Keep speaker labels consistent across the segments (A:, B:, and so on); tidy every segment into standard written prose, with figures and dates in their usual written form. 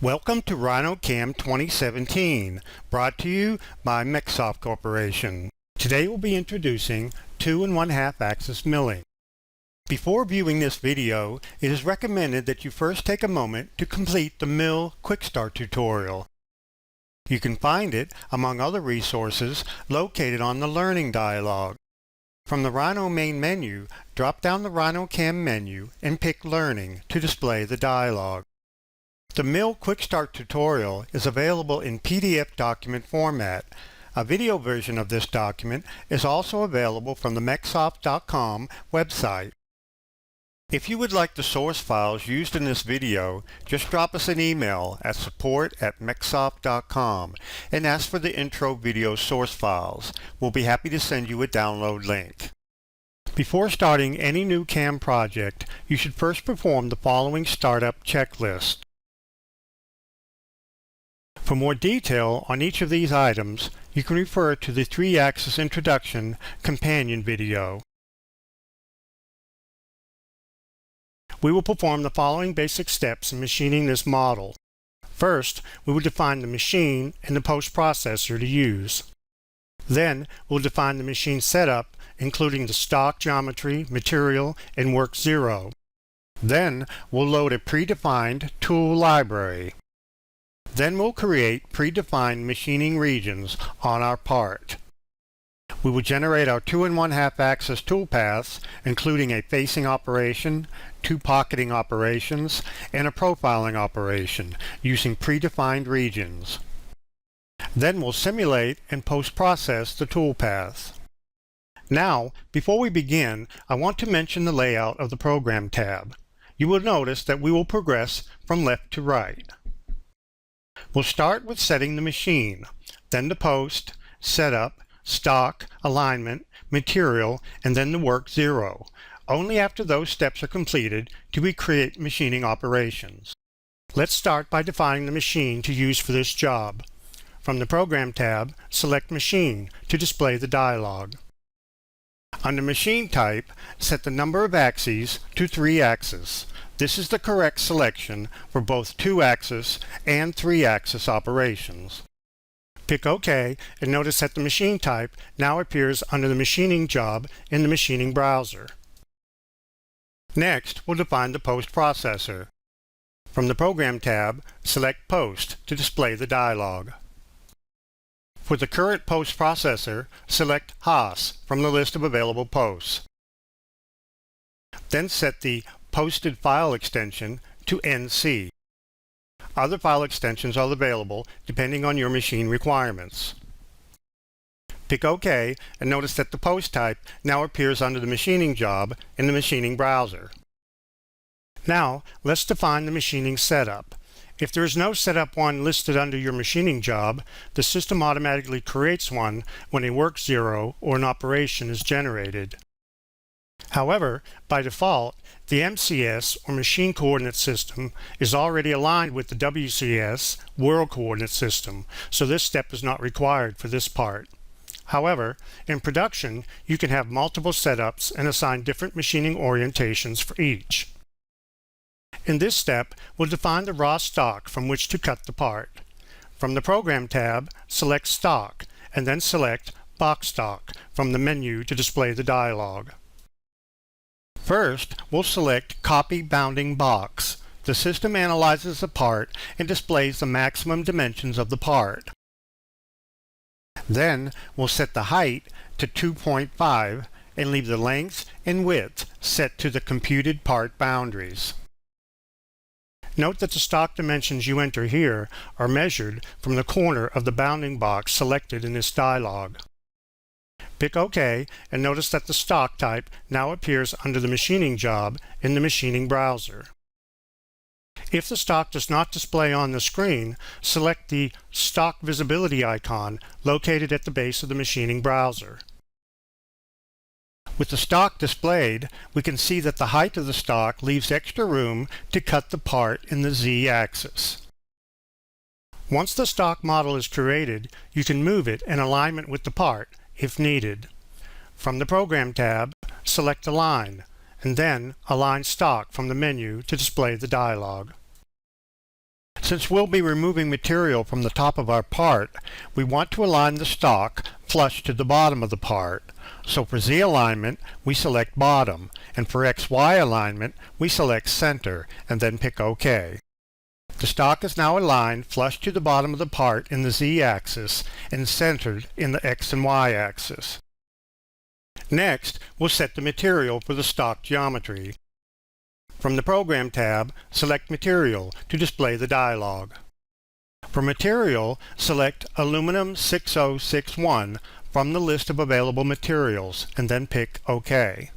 A: Welcome to RhinoCAM 2017, brought to you by MecSoft Corporation. Today we'll be introducing 2 1/2 axis milling. Before viewing this video, it is recommended that you first take a moment to complete the Mill Quick Start tutorial. You can find it, among other resources, located on the Learning dialog. From the Rhino main menu, drop down the RhinoCAM menu and pick Learning to display the dialog. The Mill Quick Start tutorial is available in PDF document format. A video version of this document is also available from the MecSoft.com website. If you would like the source files used in this video, just drop us an email at support@MecSoft.com and ask for the intro video source files. We'll be happy to send you a download link. Before starting any new CAM project, you should first perform the following startup checklist. For more detail on each of these items, you can refer to the 3-axis introduction companion video. We will perform the following basic steps in machining this model. First, we will define the machine and the post-processor to use. Then, we'll define the machine setup, including the stock geometry, material, and work 0. Then, we'll load a predefined tool library. Then we'll create predefined machining regions on our part. We will generate our 2 1/2 axis toolpaths, including a facing operation, 2 pocketing operations, and a profiling operation, using predefined regions. Then we'll simulate and post-process the toolpaths. Now, before we begin, I want to mention the layout of the Program tab. You will notice that we will progress from left to right. We'll start with setting the machine, then the post, setup, stock, alignment, material, and then the work 0. Only after those steps are completed do we create machining operations. Let's start by defining the machine to use for this job. From the Program tab, select Machine to display the dialog. Under Machine Type, set the number of axes to 3 axis. This is the correct selection for both 2-axis and 3-axis operations. Pick OK and notice that the machine type now appears under the machining job in the machining browser. Next, we'll define the post processor. From the Program tab, select Post to display the dialog. For the current post processor, select Haas from the list of available posts. Then set the posted file extension to NC. Other file extensions are available depending on your machine requirements. Pick OK and notice that the post type now appears under the machining job in the machining browser. Now, let's define the machining setup. If there is no setup 1 listed under your machining job, the system automatically creates one when a work 0 or an operation is generated. However, by default, the MCS, or Machine Coordinate System, is already aligned with the WCS, World Coordinate System, so this step is not required for this part. However, in production, you can have multiple setups and assign different machining orientations for each. In this step, we'll define the raw stock from which to cut the part. From the Program tab, select Stock, and then select Box Stock from the menu to display the dialog. First, we'll select Copy Bounding Box. The system analyzes the part and displays the maximum dimensions of the part. Then, we'll set the height to 2.5 and leave the length and width set to the computed part boundaries. Note that the stock dimensions you enter here are measured from the corner of the bounding box selected in this dialog. Pick OK and notice that the stock type now appears under the machining job in the machining browser. If the stock does not display on the screen, select the Stock Visibility icon located at the base of the machining browser. With the stock displayed, we can see that the height of the stock leaves extra room to cut the part in the Z-axis. Once the stock model is created, you can move it in alignment with the part if needed. From the Program tab, select Align, and then Align Stock from the menu to display the dialog. Since we'll be removing material from the top of our part, we want to align the stock flush to the bottom of the part. So for Z alignment, we select bottom, and for XY alignment, we select center, and then pick OK. The stock is now aligned flush to the bottom of the part in the Z-axis and centered in the X and Y axis. Next, we'll set the material for the stock geometry. From the Program tab, select Material to display the dialog. For Material, select Aluminum 6061 from the list of available materials and then pick OK.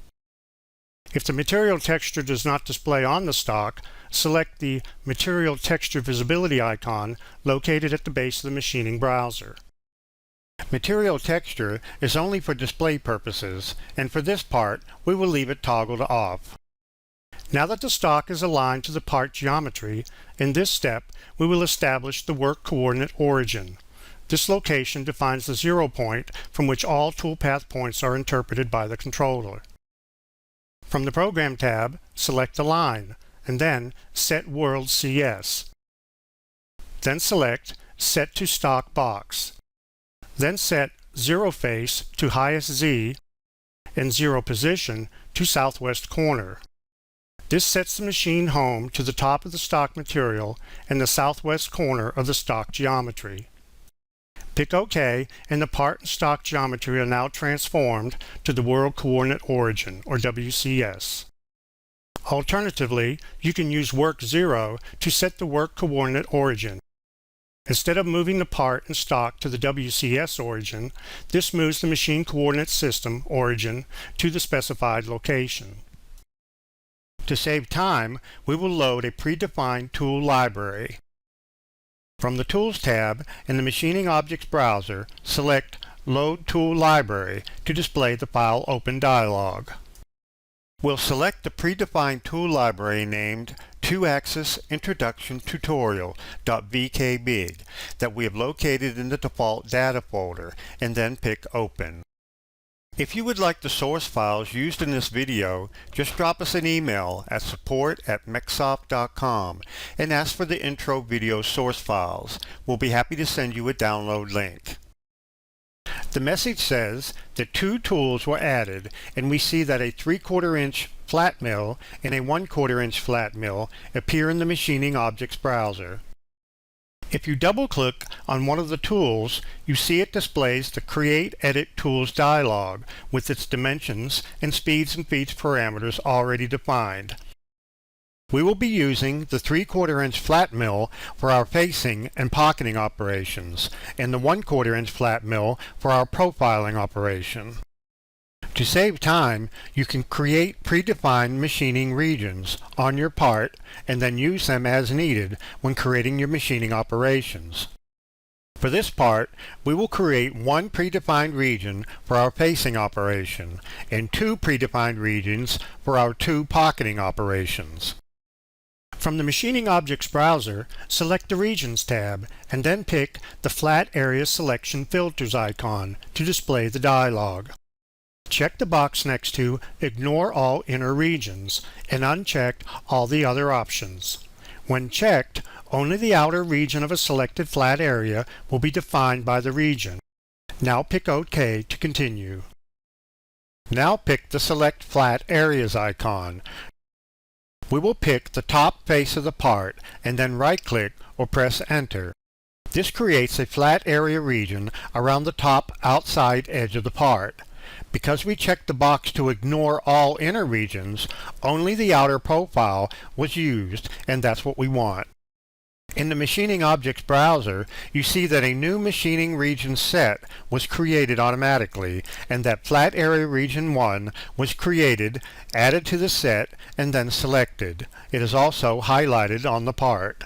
A: If the material texture does not display on the stock, select the Material Texture Visibility icon located at the base of the machining browser. Material texture is only for display purposes, and for this part, we will leave it toggled off. Now that the stock is aligned to the part geometry, in this step, we will establish the work coordinate origin. This location defines the 0 point from which all toolpath points are interpreted by the controller. From the Program tab, select Align, and then Set World CS. Then select Set to Stock Box. Then set 0 face to highest Z and 0 position to southwest corner. This sets the machine home to the top of the stock material and the southwest corner of the stock geometry. Pick OK, and the part and stock geometry are now transformed to the World Coordinate Origin, or WCS. Alternatively, you can use Work 0 to set the Work Coordinate Origin. Instead of moving the part and stock to the WCS origin, this moves the Machine Coordinate System origin to the specified location. To save time, we will load a predefined tool library. From the Tools tab in the Machining Objects browser, select Load Tool Library to display the File Open dialog. We'll select the predefined tool library named 2-Axis Introduction Tutorial.vkbig that we have located in the default data folder, and then pick Open. If you would like the source files used in this video, just drop us an email at support@mecsoft.com and ask for the intro video source files. We'll be happy to send you a download link. The message says that 2 tools were added, and we see that a 3/4 inch flat mill and a 1/4 inch flat mill appear in the Machining Objects browser. If you double-click on one of the tools, you see it displays the Create Edit Tools dialog with its dimensions and speeds and feeds parameters already defined. We will be using the 3/4 inch flat mill for our facing and pocketing operations, and the 1/4 inch flat mill for our profiling operation. To save time, you can create predefined machining regions on your part and then use them as needed when creating your machining operations. For this part, we will create 1 predefined region for our facing operation and 2 predefined regions for our 2 pocketing operations. From the Machining Objects browser, select the Regions tab and then pick the Flat Area Selection Filters icon to display the dialog. Check the box next to Ignore All Inner Regions and uncheck all the other options. When checked, only the outer region of a selected flat area will be defined by the region. Now pick OK to continue. Now pick the Select Flat Areas icon. We will pick the top face of the part and then right-click or press Enter. This creates a flat area region around the top outside edge of the part. Because we checked the box to ignore all inner regions, only the outer profile was used, and that's what we want. In the Machining Objects browser, you see that a new machining region set was created automatically, and that Flat Area Region 1 was created, added to the set, and then selected. It is also highlighted on the part.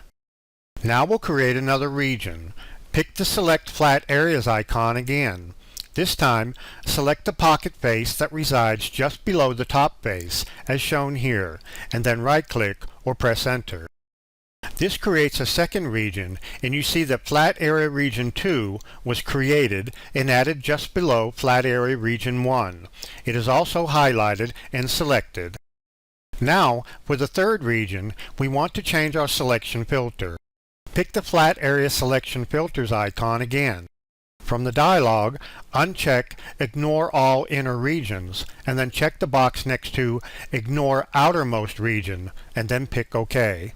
A: Now we'll create another region. Pick the Select Flat Areas icon again. This time, select the pocket face that resides just below the top face, as shown here, and then right-click or press Enter. This creates a second region, and you see that Flat Area Region 2 was created and added just below Flat Area Region 1. It is also highlighted and selected. Now, for the third region, we want to change our selection filter. Pick the Flat Area Selection Filters icon again. From the dialog, uncheck Ignore All Inner Regions, and then check the box next to Ignore Outermost Region, and then pick OK.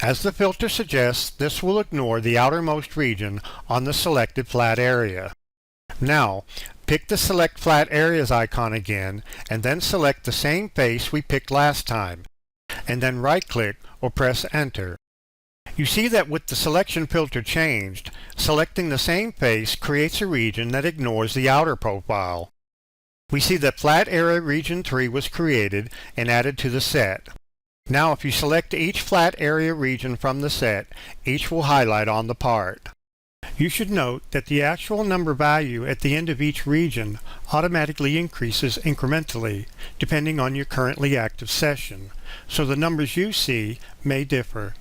A: As the filter suggests, this will ignore the outermost region on the selected flat area. Now, pick the Select Flat Areas icon again, and then select the same face we picked last time, and then right-click or press Enter. You see that with the selection filter changed, selecting the same face creates a region that ignores the outer profile. We see that Flat Area Region 3 was created and added to the set. Now if you select each flat area region from the set, each will highlight on the part. You should note that the actual number value at the end of each region automatically increases incrementally, depending on your currently active session, so the numbers you see may differ.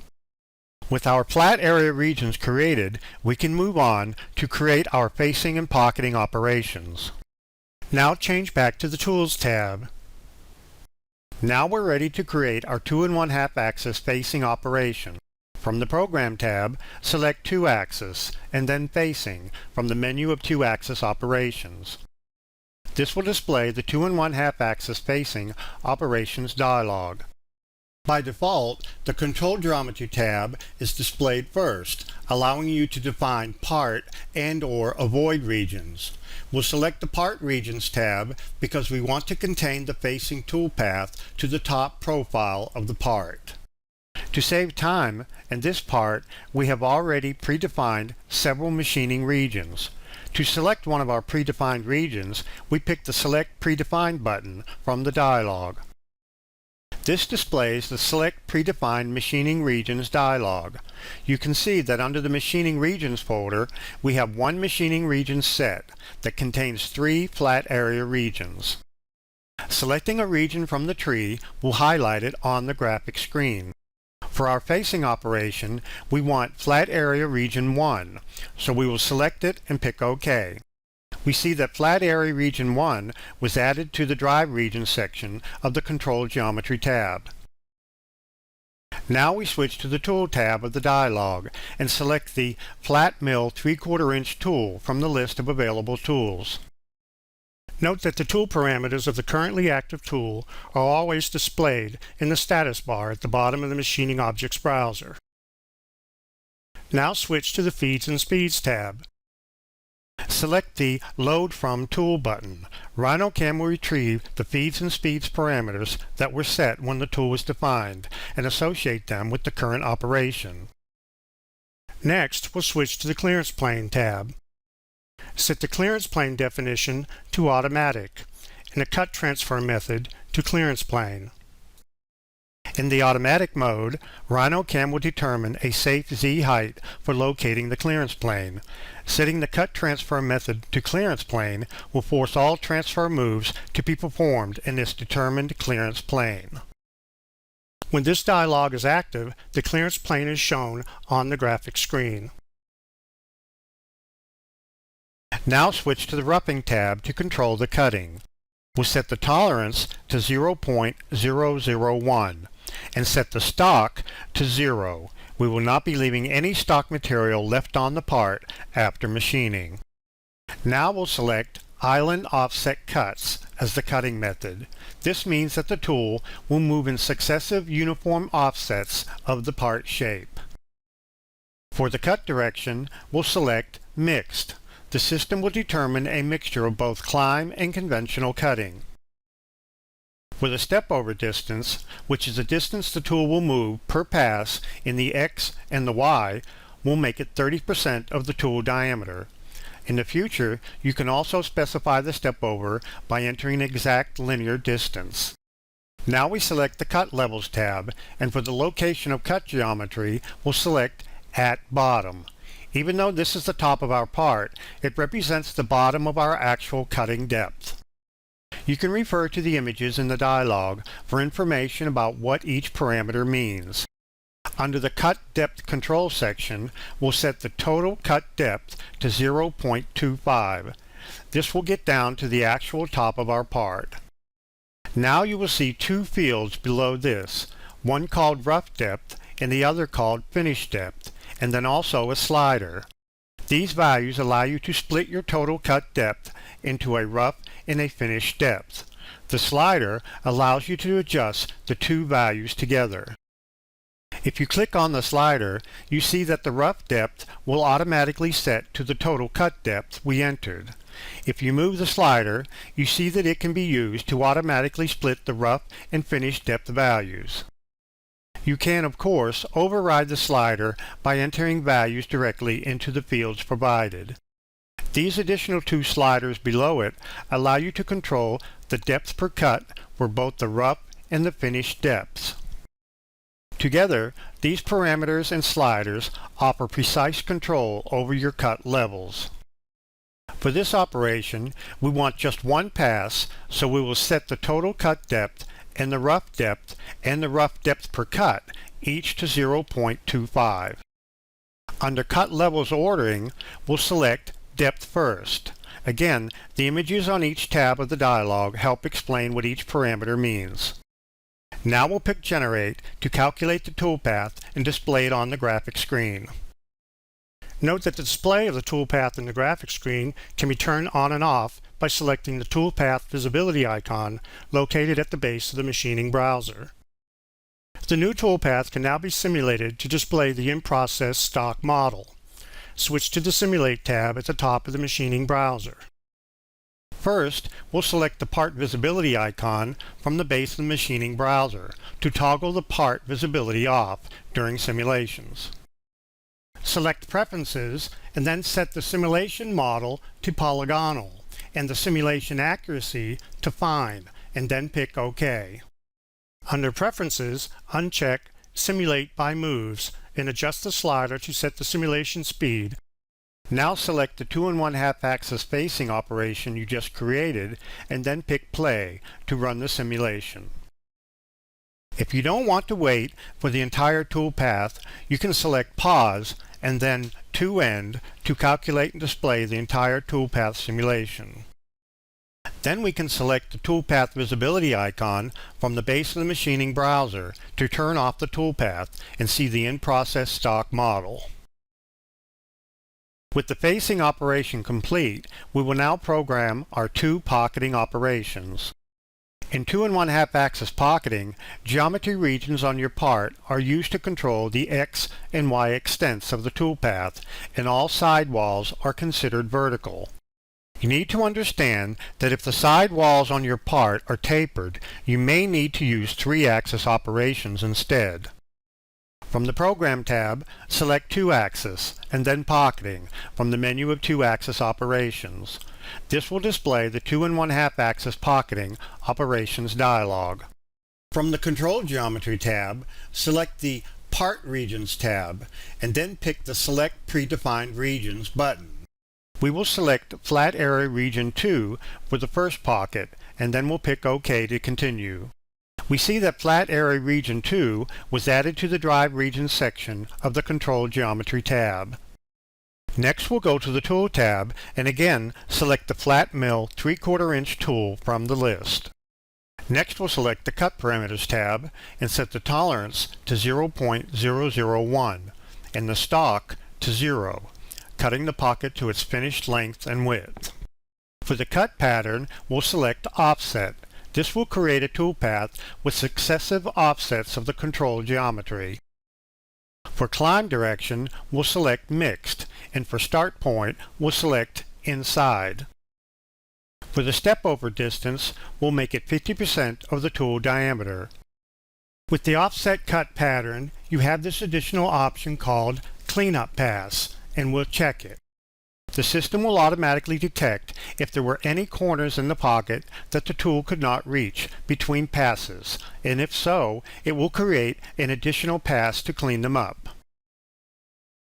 A: With our flat area regions created, we can move on to create our facing and pocketing operations. Now change back to the Tools tab. Now we're ready to create our 2 1/2 axis facing operation. From the Program tab, select 2 axis and then Facing from the menu of 2 axis operations. This will display the 2 1/2 axis facing operations dialog. By default, the Control Geometry tab is displayed first, allowing you to define part and/or avoid regions. We'll select the Part Regions tab because we want to contain the facing toolpath to the top profile of the part. To save time, in this part, we have already predefined several machining regions. To select one of our predefined regions, we pick the Select Predefined button from the dialog. This displays the Select Predefined Machining Regions dialog. You can see that under the Machining Regions folder, we have one machining region set that contains 3 flat area regions. Selecting a region from the tree will highlight it on the graphic screen. For our facing operation, we want Flat Area Region 1, so we will select it and pick OK. We see that Flat Area Region 1 was added to the Drive Region section of the Control Geometry tab. Now we switch to the Tool tab of the dialog and select the Flat Mill 3/4 inch tool from the list of available tools. Note that the tool parameters of the currently active tool are always displayed in the status bar at the bottom of the Machining Objects browser. Now switch to the Feeds and Speeds tab. Select the Load From Tool button. RhinoCAM will retrieve the feeds and speeds parameters that were set when the tool was defined and associate them with the current operation. Next, we'll switch to the Clearance Plane tab. Set the clearance plane definition to Automatic and the Cut Transfer method to Clearance Plane. In the automatic mode, RhinoCAM will determine a safe Z height for locating the clearance plane. Setting the Cut Transfer method to Clearance Plane will force all transfer moves to be performed in this determined clearance plane. When this dialog is active, the clearance plane is shown on the graphic screen. Now switch to the Roughing tab to control the cutting. We'll set the tolerance to 0.001 and set the stock to 0. We will not be leaving any stock material left on the part after machining. Now we'll select Island Offset Cuts as the cutting method. This means that the tool will move in successive uniform offsets of the part shape. For the cut direction, we'll select Mixed. The system will determine a mixture of both climb and conventional cutting. For the step-over distance, which is the distance the tool will move per pass in the X and the Y, we'll make it 30% of the tool diameter. In the future, you can also specify the step-over by entering exact linear distance. Now we select the Cut Levels tab, and for the location of cut geometry, we'll select At Bottom. Even though this is the top of our part, it represents the bottom of our actual cutting depth. You can refer to the images in the dialog for information about what each parameter means. Under the Cut Depth Control section, we'll set the total cut depth to 0.25. This will get down to the actual top of our part. Now you will see 2 fields below this, one called Rough Depth and the other called Finish Depth, and then also a slider. These values allow you to split your total cut depth into a rough and a finished depth. The slider allows you to adjust the two values together. If you click on the slider, you see that the rough depth will automatically set to the total cut depth we entered. If you move the slider, you see that it can be used to automatically split the rough and finished depth values. You can, of course, override the slider by entering values directly into the fields provided. These additional two sliders below it allow you to control the depth per cut for both the rough and the finished depths. Together, these parameters and sliders offer precise control over your cut levels. For this operation, we want just one pass, so we will set the total cut depth and the rough depth per cut each to 0.25. Under Cut Levels Ordering, we'll select Depth first. Again, the images on each tab of the dialog help explain what each parameter means. Now we'll pick Generate to calculate the toolpath and display it on the graphic screen. Note that the display of the toolpath in the graphic screen can be turned on and off by selecting the toolpath visibility icon located at the base of the machining browser. The new toolpath can now be simulated to display the in-process stock model. Switch to the Simulate tab at the top of the machining browser. First, we'll select the part visibility icon from the base of the machining browser to toggle the part visibility off during simulations. Select Preferences and then set the simulation model to polygonal and the simulation accuracy to fine, and then pick OK. Under Preferences, uncheck Simulate by Moves and adjust the slider to set the simulation speed. Now select the 2 1/2 axis facing operation you just created and then pick Play to run the simulation. If you don't want to wait for the entire toolpath, you can select Pause and then To End to calculate and display the entire toolpath simulation. Then we can select the toolpath visibility icon from the base of the machining browser to turn off the toolpath and see the in-process stock model. With the facing operation complete, we will now program our two pocketing operations. In 2 1/2 axis pocketing, geometry regions on your part are used to control the X and Y extents of the toolpath, and all sidewalls are considered vertical. You need to understand that if the sidewalls on your part are tapered, you may need to use 3-axis operations instead. From the Program tab, select 2-axis and then Pocketing from the menu of 2-axis operations. This will display the 2 1/2 axis pocketing operations dialog. From the Control Geometry tab, select the Part Regions tab and then pick the Select Predefined Regions button. We will select Flat Area Region 2 for the first pocket and then we'll pick OK to continue. We see that Flat Area Region 2 was added to the Drive Regions section of the Control Geometry tab. Next we'll go to the Tool tab and again select the Flat Mill 3/4 inch tool from the list. Next we'll select the Cut Parameters tab and set the tolerance to 0.001 and the stock to 0, cutting the pocket to its finished length and width. For the cut pattern, we'll select Offset. This will create a toolpath with successive offsets of the control geometry. For climb direction, we'll select Mixed, and for start point, we'll select Inside. For the step over distance, we'll make it 50% of the tool diameter. With the offset cut pattern, you have this additional option called Cleanup Pass, and we'll check it. The system will automatically detect if there were any corners in the pocket that the tool could not reach between passes, and if so, it will create an additional pass to clean them up.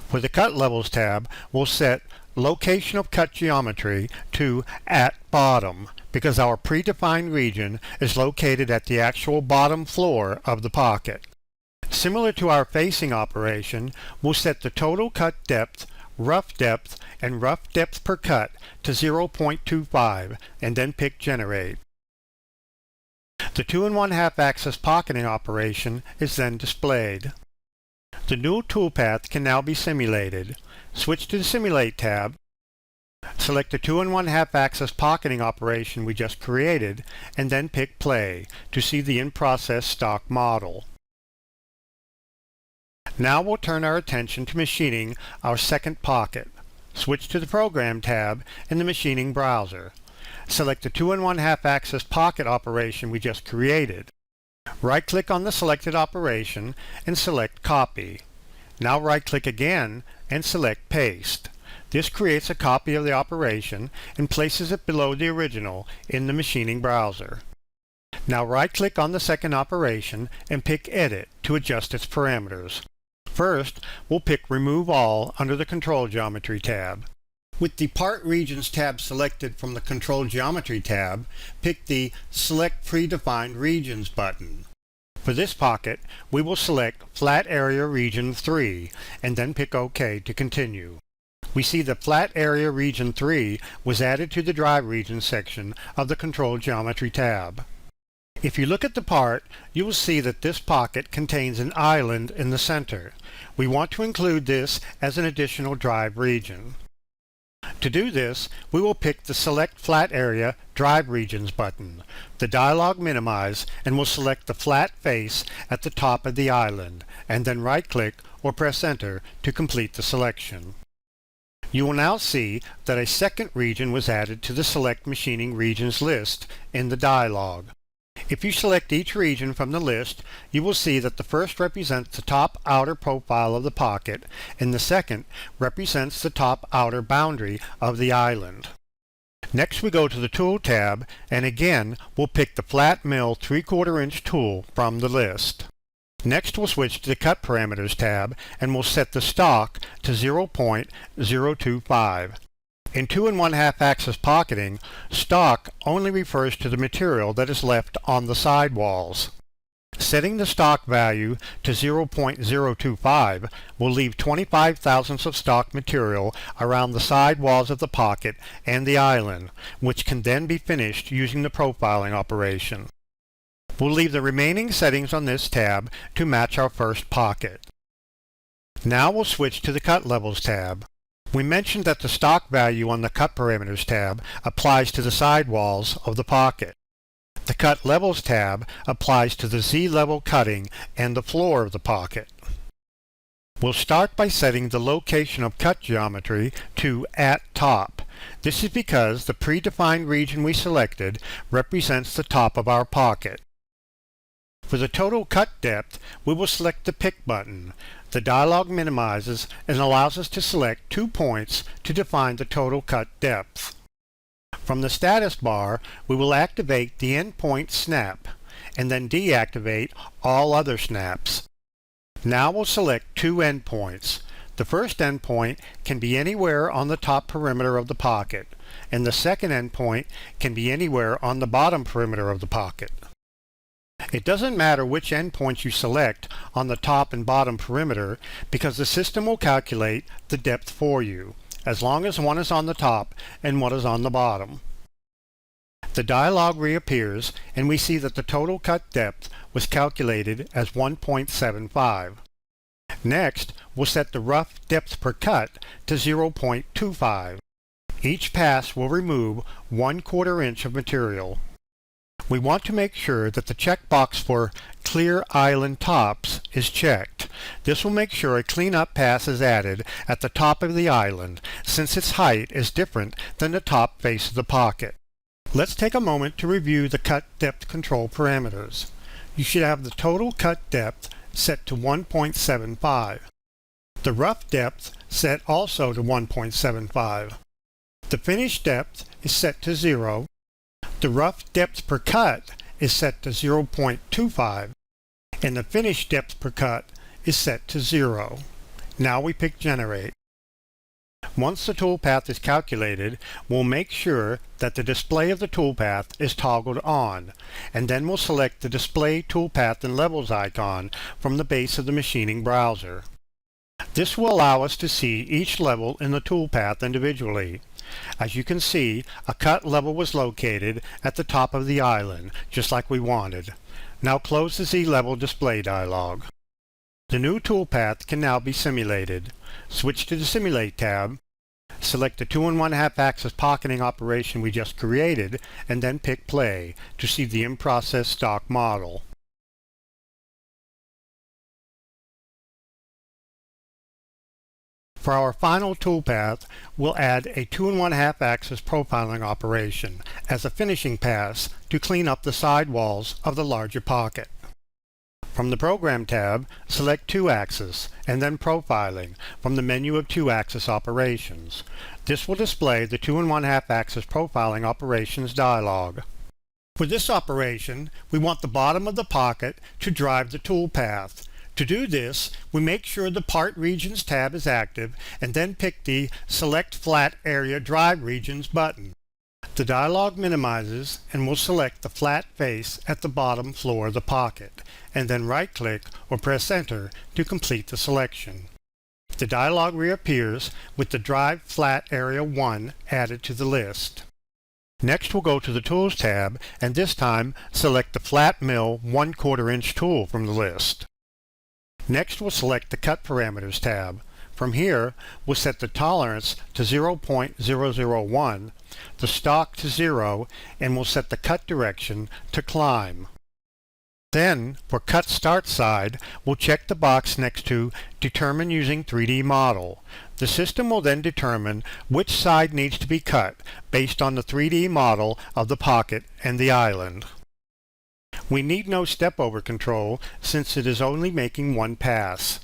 A: For the Cut Levels tab, we'll set Location of Cut Geometry to At Bottom, because our predefined region is located at the actual bottom floor of the pocket. Similar to our facing operation, we'll set the total cut depth, rough depth, and rough depth per cut to 0.25 and then pick Generate. The 2 1/2 axis pocketing operation is then displayed. The new toolpath can now be simulated. Switch to the Simulate tab, select the 2 1/2 axis pocketing operation we just created, and then pick Play to see the in-process stock model. Now we'll turn our attention to machining our second pocket. Switch to the Program tab in the Machining browser. Select the 2 1/2 axis pocket operation we just created. Right-click on the selected operation and select Copy. Now right-click again and select Paste. This creates a copy of the operation and places it below the original in the Machining browser. Now right-click on the second operation and pick Edit to adjust its parameters. First, we'll pick Remove All under the Control Geometry tab. With the Part Regions tab selected from the Control Geometry tab, pick the Select Predefined Regions button. For this pocket, we will select Flat Area Region 3 and then pick OK to continue. We see that Flat Area Region 3 was added to the Drive Region section of the Control Geometry tab. If you look at the part, you will see that this pocket contains an island in the center. We want to include this as an additional drive region. To do this, we will pick the Select Flat Area Drive Regions button. The dialog minimize and will select the flat face at the top of the island, and then right-click or press Enter to complete the selection. You will now see that a second region was added to the Select Machining Regions list in the dialog. If you select each region from the list, you will see that the first represents the top outer profile of the pocket, and the second represents the top outer boundary of the island. Next we go to the Tool tab, and again we'll pick the Flat Mill 3/4 inch tool from the list. Next we'll switch to the Cut Parameters tab, and we'll set the stock to 0.025. In 2 1/2 axis pocketing, stock only refers to the material that is left on the sidewalls. Setting the stock value to 0.025 will leave 25 thousandths of stock material around the sidewalls of the pocket and the island, which can then be finished using the profiling operation. We'll leave the remaining settings on this tab to match our first pocket. Now we'll switch to the Cut Levels tab. We mentioned that the stock value on the Cut Parameters tab applies to the sidewalls of the pocket. The Cut Levels tab applies to the Z-level cutting and the floor of the pocket. We'll start by setting the location of cut geometry to At Top. This is because the predefined region we selected represents the top of our pocket. For the total cut depth, we will select the Pick button. The dialog minimizes and allows us to select 2 points to define the total cut depth. From the status bar, we will activate the Endpoint Snap, and then deactivate all other snaps. Now we'll select 2 endpoints. The first endpoint can be anywhere on the top perimeter of the pocket, and the second endpoint can be anywhere on the bottom perimeter of the pocket. It doesn't matter which endpoints you select on the top and bottom perimeter because the system will calculate the depth for you, as long as one is on the top and one is on the bottom. The dialog reappears and we see that the total cut depth was calculated as 1.75. Next, we'll set the rough depth per cut to 0.25. Each pass will remove 1/4 inch of material. We want to make sure that the checkbox for Clear Island Tops is checked. This will make sure a cleanup pass is added at the top of the island, since its height is different than the top face of the pocket. Let's take a moment to review the cut depth control parameters. You should have the total cut depth set to 1.75. The rough depth set also to 1.75. The finish depth is set to 0. The rough depth per cut is set to 0.25, and the finish depth per cut is set to 0. Now we pick Generate. Once the toolpath is calculated, we'll make sure that the display of the toolpath is toggled on, and then we'll select the Display Toolpath and Levels icon from the base of the machining browser. This will allow us to see each level in the toolpath individually. As you can see, a cut level was located at the top of the island, just like we wanted. Now close the Z-level display dialog. The new toolpath can now be simulated. Switch to the Simulate tab, select the 2 1/2 axis pocketing operation we just created, and then pick Play to see the in-process stock model. For our final toolpath, we'll add a 2 1/2 axis profiling operation as a finishing pass to clean up the sidewalls of the larger pocket. From the Program tab, select 2-axis and then Profiling from the menu of 2-axis operations. This will display the 2 1/2 axis profiling operations dialog. For this operation, we want the bottom of the pocket to drive the toolpath. To do this, we make sure the Part Regions tab is active and then pick the Select Flat Area Drive Regions button. The dialog minimizes and will select the flat face at the bottom floor of the pocket, and then right-click or press Enter to complete the selection. The dialog reappears with the Drive Flat Area 1 added to the list. Next, we'll go to the Tools tab and this time select the Flat Mill 1/4 inch tool from the list. Next, we'll select the Cut Parameters tab. From here, we'll set the tolerance to 0.001, the stock to 0, and we'll set the cut direction to climb. Then, for Cut Start Side, we'll check the box next to Determine using 3D Model. The system will then determine which side needs to be cut based on the 3D model of the pocket and the island. We need no step-over control since it is only making one pass.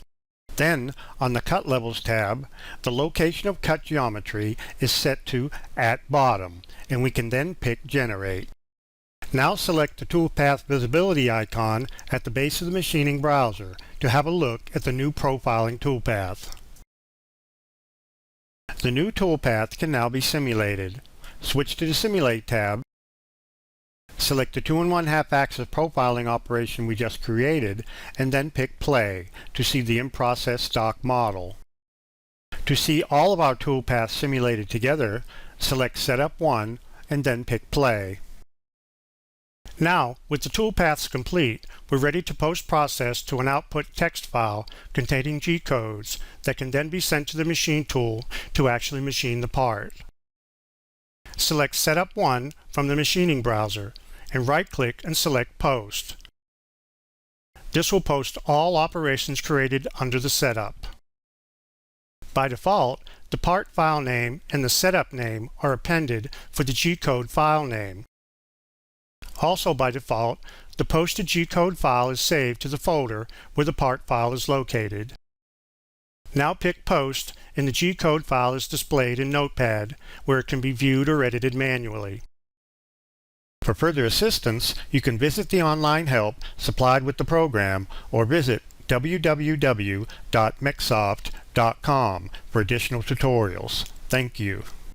A: Then, on the Cut Levels tab, the location of cut geometry is set to At Bottom, and we can then pick Generate. Now select the Toolpath Visibility icon at the base of the machining browser to have a look at the new profiling toolpath. The new toolpath can now be simulated. Switch to the Simulate tab, select the 2 1/2 axis profiling operation we just created, and then pick Play to see the in-process stock model. To see all of our toolpaths simulated together, select Setup 1 and then pick Play. Now, with the toolpaths complete, we're ready to post-process to an output text file containing G-codes that can then be sent to the machine tool to actually machine the part. Select Setup 1 from the machining browser and right-click and select Post. This will post all operations created under the setup. By default, the part file name and the setup name are appended for the G-code file name. Also by default, the posted G-code file is saved to the folder where the part file is located. Now pick Post and the G-code file is displayed in Notepad where it can be viewed or edited manually. For further assistance, you can visit the online help supplied with the program or visit www.mecsoft.com for additional tutorials. Thank you.